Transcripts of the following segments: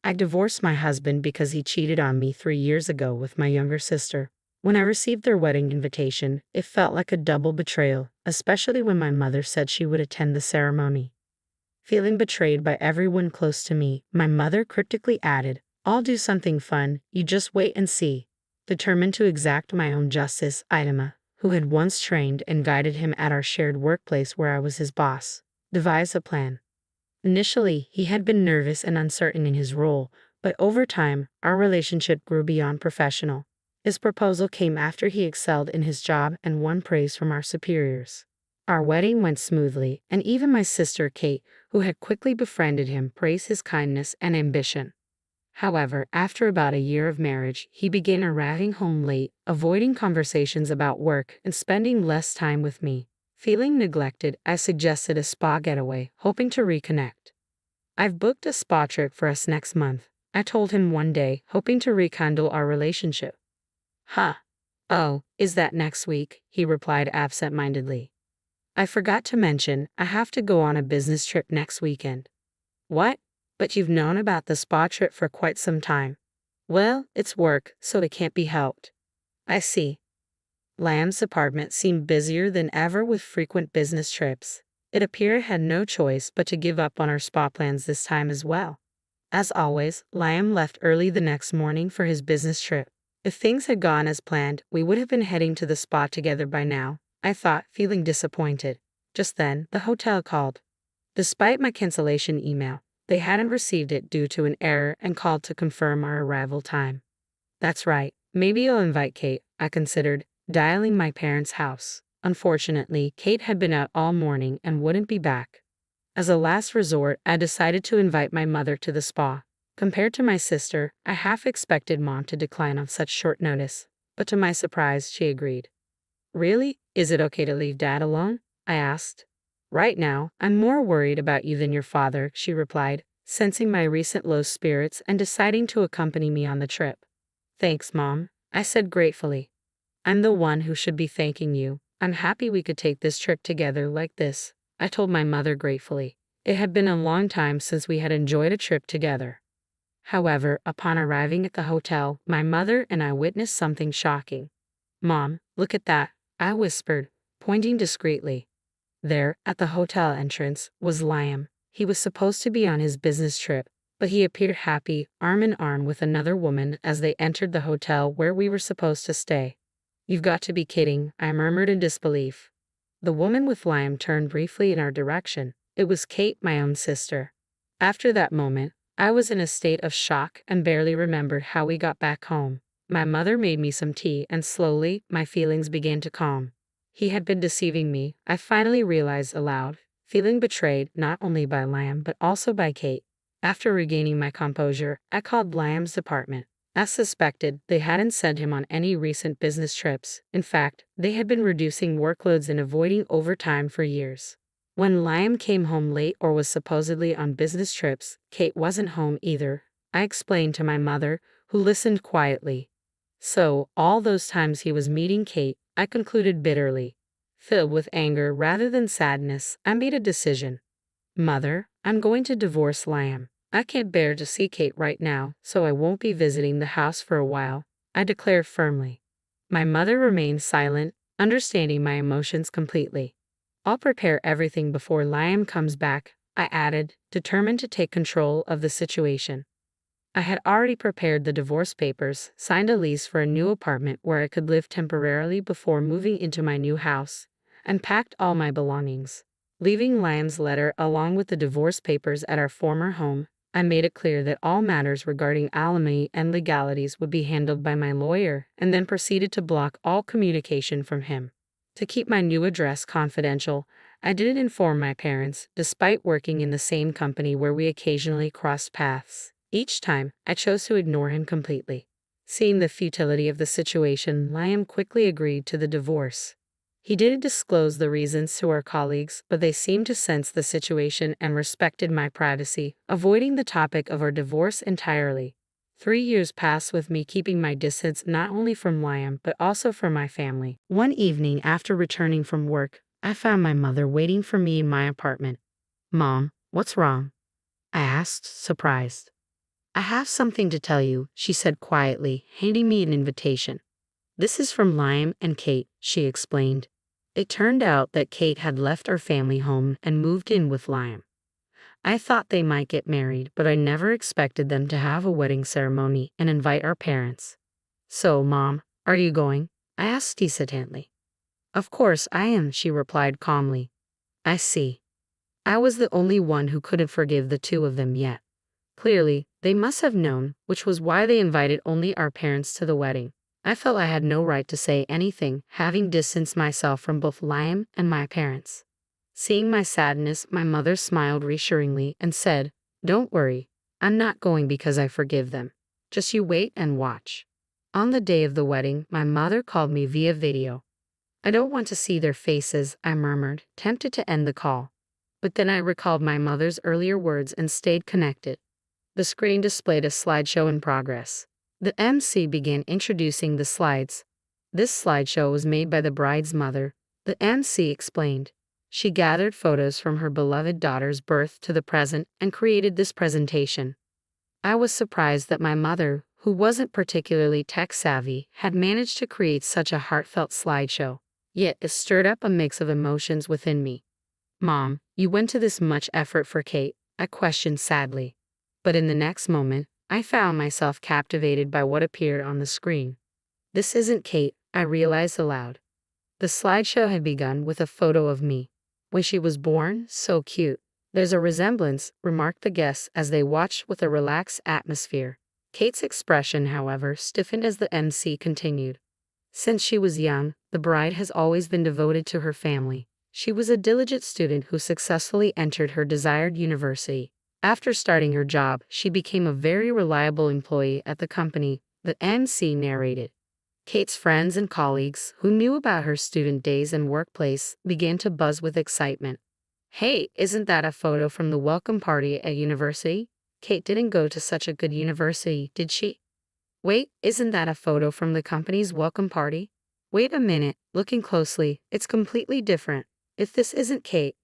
I divorced my husband because he cheated on me 3 years ago with my younger sister. When I received their wedding invitation, it felt like a double betrayal, especially when my mother said she would attend the ceremony. Feeling betrayed by everyone close to me, my mother cryptically added, "I'll do something fun, you just wait and see." Determined to exact my own justice, Idema, who had once trained and guided him at our shared workplace where I was his boss, devised a plan. Initially, he had been nervous and uncertain in his role, but over time, our relationship grew beyond professional. His proposal came after he excelled in his job and won praise from our superiors. Our wedding went smoothly, and even my sister Kate, who had quickly befriended him, praised his kindness and ambition. However, after about a year of marriage, he began arriving home late, avoiding conversations about work, and spending less time with me. Feeling neglected, I suggested a spa getaway, hoping to reconnect. "I've booked a spa trip for us next month," I told him one day, hoping to rekindle our relationship. "Huh. Oh, is that next week?" he replied absent-mindedly. "I forgot to mention, I have to go on a business trip next weekend." "What? But you've known about the spa trip for quite some time." "Well, it's work, so it can't be helped." "I see." Lamb's apartment seemed busier than ever with frequent business trips. It appeared I had no choice but to give up on our spa plans this time as well. As always, Lamb left early the next morning for his business trip. If things had gone as planned, we would have been heading to the spa together by now, I thought, feeling disappointed. Just then, the hotel called. Despite my cancellation email, they hadn't received it due to an error and called to confirm our arrival time. That's right, maybe I'll invite Kate, I considered, dialing my parents' house. Unfortunately, Kate had been out all morning and wouldn't be back. As a last resort, I decided to invite my mother to the spa. Compared to my sister, I half expected Mom to decline on such short notice, but to my surprise, she agreed. "Really? Is it okay to leave Dad alone?" I asked. "Right now, I'm more worried about you than your father," she replied, sensing my recent low spirits and deciding to accompany me on the trip. "Thanks, Mom," I said gratefully. "I'm the one who should be thanking you. I'm happy we could take this trip together like this," I told my mother gratefully. It had been a long time since we had enjoyed a trip together. However, upon arriving at the hotel, my mother and I witnessed something shocking. "Mom, look at that," I whispered, pointing discreetly. There, at the hotel entrance, was Liam. He was supposed to be on his business trip, but he appeared happy, arm in arm with another woman as they entered the hotel where we were supposed to stay. "You've got to be kidding," I murmured in disbelief. The woman with Liam turned briefly in our direction. It was Kate, my own sister. After that moment, I was in a state of shock and barely remembered how we got back home. My mother made me some tea, and slowly, my feelings began to calm. He had been deceiving me, I finally realized aloud, feeling betrayed not only by Liam but also by Kate. After regaining my composure, I called Liam's department. As suspected, they hadn't sent him on any recent business trips. In fact, they had been reducing workloads and avoiding overtime for years. When Liam came home late or was supposedly on business trips, Kate wasn't home either. I explained to my mother, who listened quietly. So, all those times he was meeting Kate, I concluded bitterly. Filled with anger rather than sadness, I made a decision. "Mother, I'm going to divorce Liam. I can't bear to see Kate right now, so I won't be visiting the house for a while," I declared firmly. My mother remained silent, understanding my emotions completely. "I'll prepare everything before Liam comes back," I added, determined to take control of the situation. I had already prepared the divorce papers, signed a lease for a new apartment where I could live temporarily before moving into my new house, and packed all my belongings. Leaving Liam's letter along with the divorce papers at our former home, I made it clear that all matters regarding alimony and legalities would be handled by my lawyer, and then proceeded to block all communication from him. To keep my new address confidential, I didn't inform my parents, despite working in the same company where we occasionally crossed paths. Each time, I chose to ignore him completely. Seeing the futility of the situation, Liam quickly agreed to the divorce. He didn't disclose the reasons to our colleagues, but they seemed to sense the situation and respected my privacy, avoiding the topic of our divorce entirely. 3 years passed with me keeping my distance not only from Liam but also from my family. One evening after returning from work, I found my mother waiting for me in my apartment. "Mom, what's wrong?" I asked, surprised. I have something to tell you, she said quietly, handing me an invitation. This is from Liam and Kate, she explained. It turned out that Kate had left our family home and moved in with Liam. I thought they might get married, but I never expected them to have a wedding ceremony and invite our parents. So, Mom, are you going? I asked hesitantly. Of course I am, she replied calmly. I see. I was the only one who couldn't forgive the two of them yet. Clearly, they must have known, which was why they invited only our parents to the wedding. I felt I had no right to say anything, having distanced myself from both Liam and my parents. Seeing my sadness, my mother smiled reassuringly and said, Don't worry, I'm not going because I forgive them. Just you wait and watch. On the day of the wedding, my mother called me via video. I don't want to see their faces, I murmured, tempted to end the call. But then I recalled my mother's earlier words and stayed connected. The screen displayed a slideshow in progress. The MC began introducing the slides. This slideshow was made by the bride's mother, the MC explained. She gathered photos from her beloved daughter's birth to the present and created this presentation. I was surprised that my mother, who wasn't particularly tech-savvy, had managed to create such a heartfelt slideshow. Yet it stirred up a mix of emotions within me. Mom, you went to this much effort for Kate, I questioned sadly. But in the next moment, I found myself captivated by what appeared on the screen. This isn't Kate, I realized aloud. The slideshow had begun with a photo of me. When she was born, so cute. There's a resemblance, remarked the guests as they watched with a relaxed atmosphere. Kate's expression, however, stiffened as the MC continued. Since she was young, the bride has always been devoted to her family. She was a diligent student who successfully entered her desired university. After starting her job, she became a very reliable employee at the company, the MC narrated. Kate's friends and colleagues, who knew about her student days and workplace, began to buzz with excitement. Hey, isn't that a photo from the welcome party at university? Kate didn't go to such a good university, did she? Wait, isn't that a photo from the company's welcome party? Wait a minute, looking closely, it's completely different. If this isn't Kate.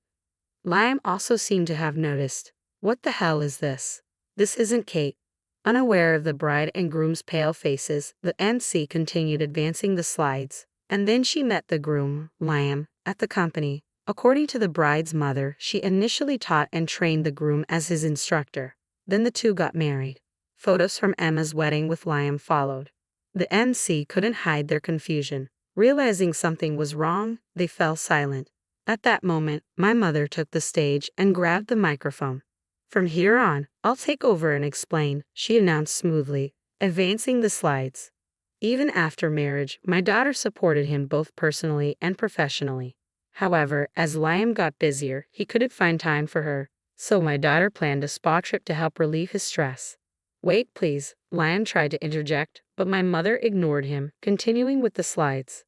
Liam also seemed to have noticed. What the hell is this? This isn't Kate. Unaware of the bride and groom's pale faces, the MC continued advancing the slides. And then she met the groom, Liam, at the company. According to the bride's mother, she initially taught and trained the groom as his instructor. Then the two got married. Photos from Emma's wedding with Liam followed. The MC couldn't hide their confusion. Realizing something was wrong, they fell silent. At that moment, my mother took the stage and grabbed the microphone. From here on, I'll take over and explain, she announced smoothly, advancing the slides. Even after marriage, my daughter supported him both personally and professionally. However, as Liam got busier, he couldn't find time for her, so my daughter planned a spa trip to help relieve his stress. Wait, please, Liam tried to interject, but my mother ignored him, continuing with the slides.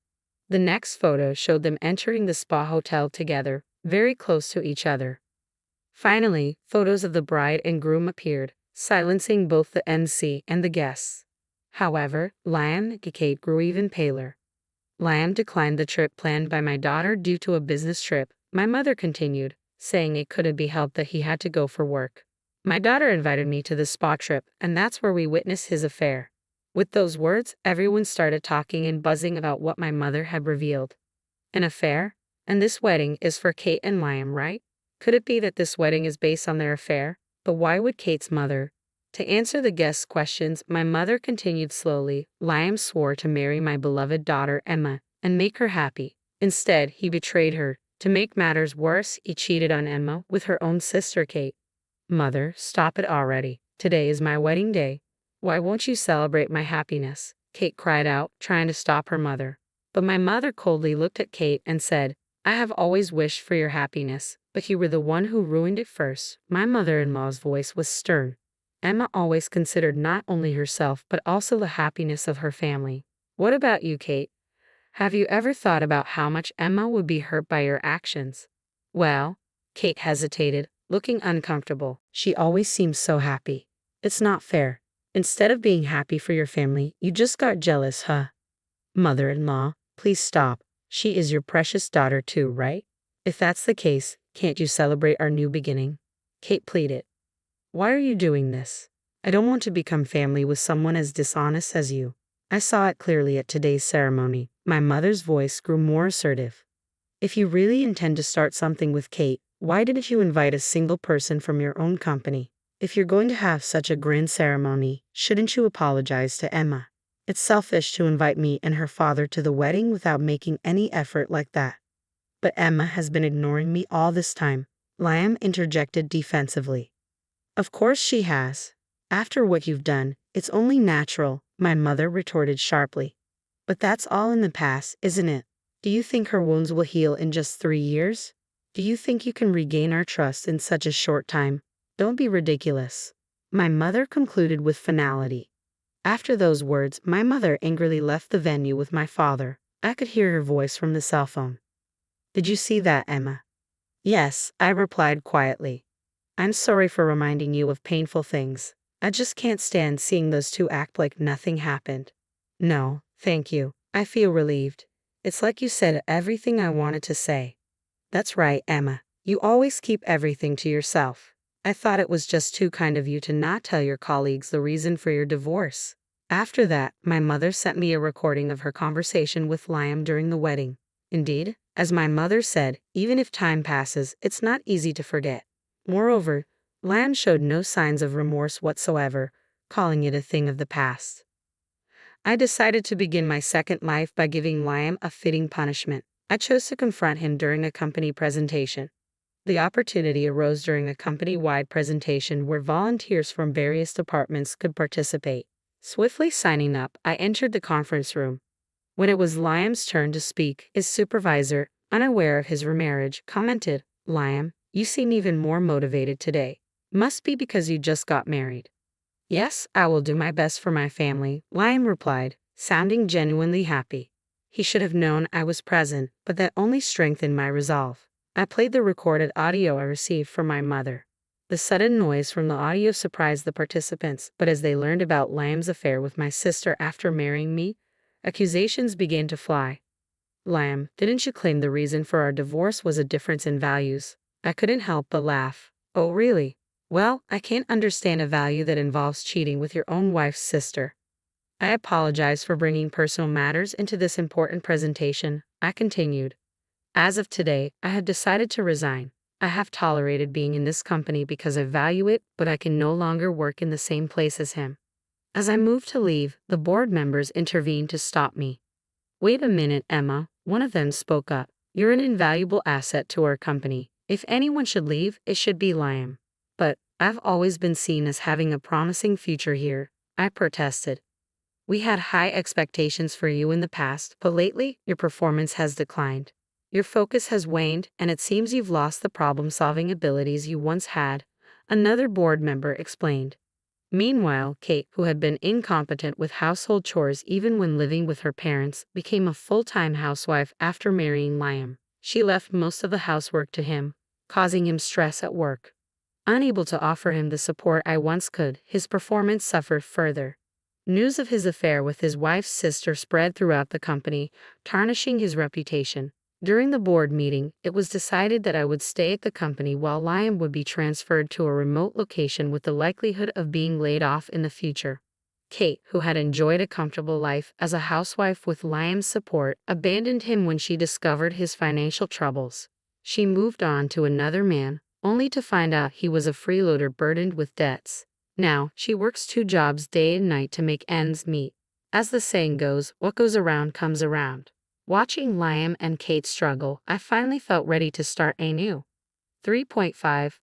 The next photo showed them entering the spa hotel together, very close to each other. Finally, photos of the bride and groom appeared, silencing both the MC and the guests. However, Liam and Kate grew even paler. Liam declined the trip planned by my daughter due to a business trip, my mother continued, saying it couldn't be helped that he had to go for work. My daughter invited me to the spa trip, and that's where we witnessed his affair. With those words, everyone started talking and buzzing about what my mother had revealed. An affair? And this wedding is for Kate and Liam, right? Could it be that this wedding is based on their affair? But why would Kate's mother? To answer the guests' questions, my mother continued slowly. Liam swore to marry my beloved daughter Emma and make her happy. Instead, he betrayed her. To make matters worse, he cheated on Emma with her own sister Kate. Mother, stop it already. Today is my wedding day. Why won't you celebrate my happiness? Kate cried out, trying to stop her mother. But my mother coldly looked at Kate and said, I have always wished for your happiness, but you were the one who ruined it first. My mother-in-law's voice was stern. Emma always considered not only herself but also the happiness of her family. What about you, Kate? Have you ever thought about how much Emma would be hurt by your actions? Well, Kate hesitated, looking uncomfortable. She always seems so happy. It's not fair. Instead of being happy for your family, you just got jealous, huh? Mother-in-law, please stop. She is your precious daughter too, right? If that's the case, can't you celebrate our new beginning? Kate pleaded. Why are you doing this? I don't want to become family with someone as dishonest as you. I saw it clearly at today's ceremony. My mother's voice grew more assertive. If you really intend to start something with Kate, why didn't you invite a single person from your own company? If you're going to have such a grand ceremony, shouldn't you apologize to Emma? It's selfish to invite me and her father to the wedding without making any effort like that. But Emma has been ignoring me all this time, Liam interjected defensively. Of course she has. After what you've done, it's only natural, my mother retorted sharply. But that's all in the past, isn't it? Do you think her wounds will heal in just 3 years? Do you think you can regain our trust in such a short time? Don't be ridiculous. My mother concluded with finality. After those words, my mother angrily left the venue with my father. I could hear her voice from the cell phone. Did you see that, Emma? Yes, I replied quietly. I'm sorry for reminding you of painful things. I just can't stand seeing those two act like nothing happened. No, thank you. I feel relieved. It's like you said everything I wanted to say. That's right, Emma. You always keep everything to yourself. I thought it was just too kind of you to not tell your colleagues the reason for your divorce. After that, my mother sent me a recording of her conversation with Liam during the wedding. Indeed, as my mother said, even if time passes, it's not easy to forget. Moreover, Liam showed no signs of remorse whatsoever, calling it a thing of the past. I decided to begin my second life by giving Liam a fitting punishment. I chose to confront him during a company presentation. The opportunity arose during a company-wide presentation where volunteers from various departments could participate. Swiftly signing up, I entered the conference room. When it was Liam's turn to speak, his supervisor, unaware of his remarriage, commented, "Liam, you seem even more motivated today. Must be because you just got married." "Yes, I will do my best for my family," Liam replied, sounding genuinely happy. He should have known I was present, but that only strengthened my resolve. I played the recorded audio I received from my mother. The sudden noise from the audio surprised the participants, but as they learned about Liam's affair with my sister after marrying me, accusations began to fly. "Liam, didn't you claim the reason for our divorce was a difference in values?" I couldn't help but laugh. "Oh, really? Well, I can't understand a value that involves cheating with your own wife's sister." I apologize for bringing personal matters into this important presentation, I continued. As of today, I have decided to resign. I have tolerated being in this company because I value it, but I can no longer work in the same place as him. As I moved to leave, the board members intervened to stop me. "Wait a minute, Emma," one of them spoke up. "You're an invaluable asset to our company. If anyone should leave, it should be Liam." "But I've always been seen as having a promising future here," I protested. "We had high expectations for you in the past, but lately, your performance has declined. Your focus has waned, and it seems you've lost the problem-solving abilities you once had," another board member explained. Meanwhile, Kate, who had been incompetent with household chores even when living with her parents, became a full-time housewife after marrying Liam. She left most of the housework to him, causing him stress at work. Unable to offer him the support I once could, his performance suffered further. News of his affair with his wife's sister spread throughout the company, tarnishing his reputation. During the board meeting, it was decided that I would stay at the company while Liam would be transferred to a remote location with the likelihood of being laid off in the future. Kate, who had enjoyed a comfortable life as a housewife with Liam's support, abandoned him when she discovered his financial troubles. She moved on to another man, only to find out he was a freeloader burdened with debts. Now, she works 2 jobs day and night to make ends meet. As the saying goes, what goes around comes around. Watching Liam and Kate struggle, I finally felt ready to start anew. 3.5